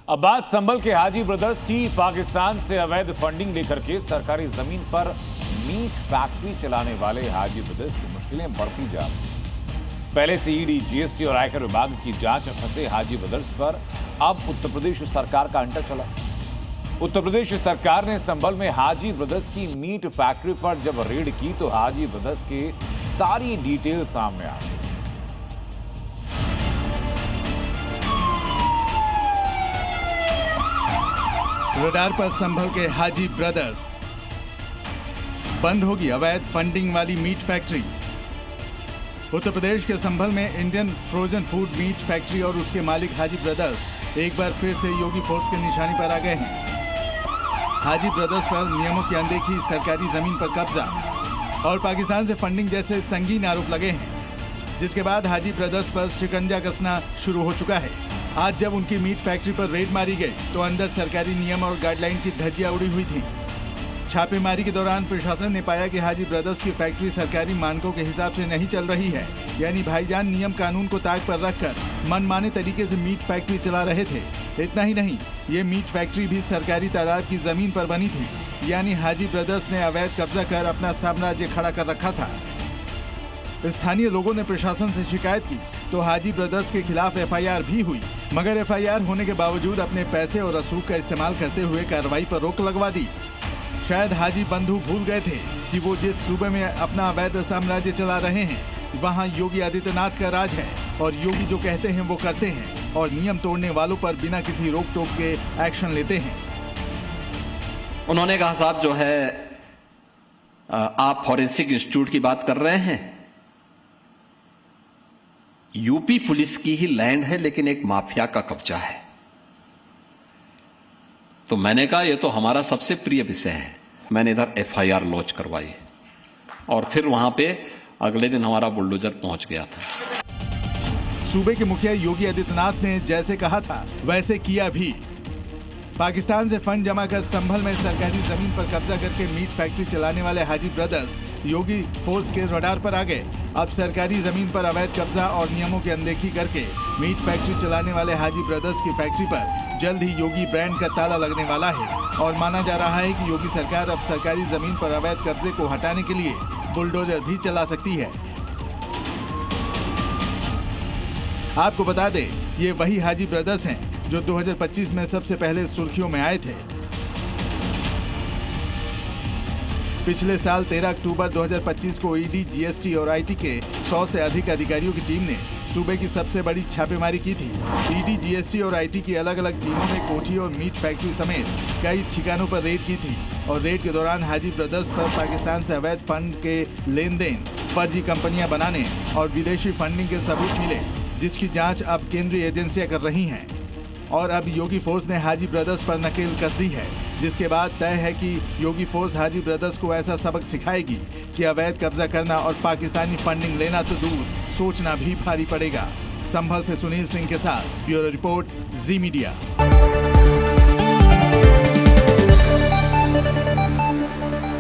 अब बात संभल के हाजी ब्रदर्स की। पाकिस्तान से अवैध फंडिंग लेकर के सरकारी जमीन पर मीट फैक्ट्री चलाने वाले हाजी ब्रदर्स की मुश्किलें बढ़ती जा रही। पहले से ईडी, जीएसटी और आयकर विभाग की जांच में फंसे हाजी ब्रदर्स पर अब उत्तर प्रदेश सरकार का अंटा चला। उत्तर प्रदेश सरकार ने संभल में हाजी ब्रदर्स की मीट फैक्ट्री पर जब रेड की तो हाजी ब्रदर्स की सारी डिटेल सामने आ गई। रडार पर संभल के हाजी ब्रदर्स। बंद होगी अवैध फंडिंग वाली मीट फैक्ट्री। उत्तर प्रदेश के संभल में Indian frozen food meat factory और उसके मालिक हाजी ब्रदर्स एक बार फिर से योगी फोर्स के निशाने पर आ गए हैं। हाजी ब्रदर्स पर नियमों की अनदेखी, सरकारी जमीन पर कब्जा और पाकिस्तान से फंडिंग जैसे संगीन आरोप लगे हैं, जिसके बाद हाजी ब्रदर्स पर शिकंजा कसना शुरू हो चुका है। आज जब उनकी मीट फैक्ट्री पर रेड मारी गई तो अंदर सरकारी नियम और गाइडलाइन की धज्जियां उड़ी हुई थी। छापेमारी के दौरान प्रशासन ने पाया कि हाजी ब्रदर्स की फैक्ट्री सरकारी मानकों के हिसाब से नहीं चल रही है, यानी भाईजान नियम कानून को ताक पर रखकर मनमाने तरीके से मीट फैक्ट्री चला रहे थे। इतना ही नहीं, ये मीट फैक्ट्री भी सरकारी तालाब की जमीन पर बनी थी, यानी हाजी ब्रदर्स ने अवैध कब्जा कर अपना साम्राज्य खड़ा कर रखा था। स्थानीय लोगों ने प्रशासन से शिकायत की तो हाजी ब्रदर्स के खिलाफ एफआईआर भी हुई, मगर एफआईआर होने के बावजूद अपने पैसे और रसूख का इस्तेमाल करते हुए कार्रवाई पर रोक लगवा दी। शायद हाजी बंधु भूल गए थे कि वो जिस सूबे में अपना अवैध साम्राज्य चला रहे हैं, वहाँ योगी आदित्यनाथ का राज है और योगी जो कहते हैं वो करते हैं और नियम तोड़ने वालों पर बिना किसी रोक टोक के एक्शन लेते हैं। उन्होंने कहा, साहब जो है आप फॉरेंसिक इंस्टीट्यूट की बात कर रहे हैं, यूपी पुलिस की ही लैंड है लेकिन एक माफिया का कब्जा है। तो मैंने कहा ये तो हमारा सबसे प्रिय विषय है। मैंने इधर एफआईआर लॉन्च करवाई और फिर वहां पे अगले दिन हमारा बुलडोजर पहुंच गया था। सूबे के मुखिया योगी आदित्यनाथ ने जैसे कहा था वैसे किया भी। पाकिस्तान से फंड जमा कर संभल में सरकारी जमीन पर कब्जा करके मीट फैक्ट्री चलाने वाले हाजी ब्रदर्स योगी फोर्स के रडार पर आ गए। अब सरकारी जमीन पर अवैध कब्जा और नियमों की अनदेखी करके मीट फैक्ट्री चलाने वाले हाजी ब्रदर्स की फैक्ट्री पर जल्द ही योगी ब्रांड का ताला लगने वाला है और माना जा रहा है कि योगी सरकार अब सरकारी जमीन पर अवैध कब्जे को हटाने के लिए बुलडोजर भी चला सकती है। आपको बता दें, ये वही हाजी ब्रदर्स हैं जो 2025 में सबसे पहले सुर्खियों में आए थे। पिछले साल 13 अक्टूबर 2025 को ईडी, जीएसटी और आईटी के 100 से अधिक अधिकारियों की टीम ने सूबे की सबसे बड़ी छापेमारी की थी। ईडी, जीएसटी और आईटी की अलग अलग टीमों ने कोठी और मीट फैक्ट्री समेत कई ठिकानों पर रेड की थी और रेड के दौरान हाजी ब्रदर्स पर पाकिस्तान से अवैध फंड के लेन देन, फर्जी कंपनियां बनाने और विदेशी फंडिंग के सबूत मिले, जिसकी जांच अब केंद्रीय एजेंसियां कर रही हैं। और अब योगी फोर्स ने हाजी ब्रदर्स पर नकेल कस दी है, जिसके बाद तय है कि योगी फोर्स हाजी ब्रदर्स को ऐसा सबक सिखाएगी कि अवैध कब्जा करना और पाकिस्तानी फंडिंग लेना तो दूर, सोचना भी भारी पड़ेगा। संभल से सुनील सिंह के साथ ब्यूरो रिपोर्ट, जी मीडिया।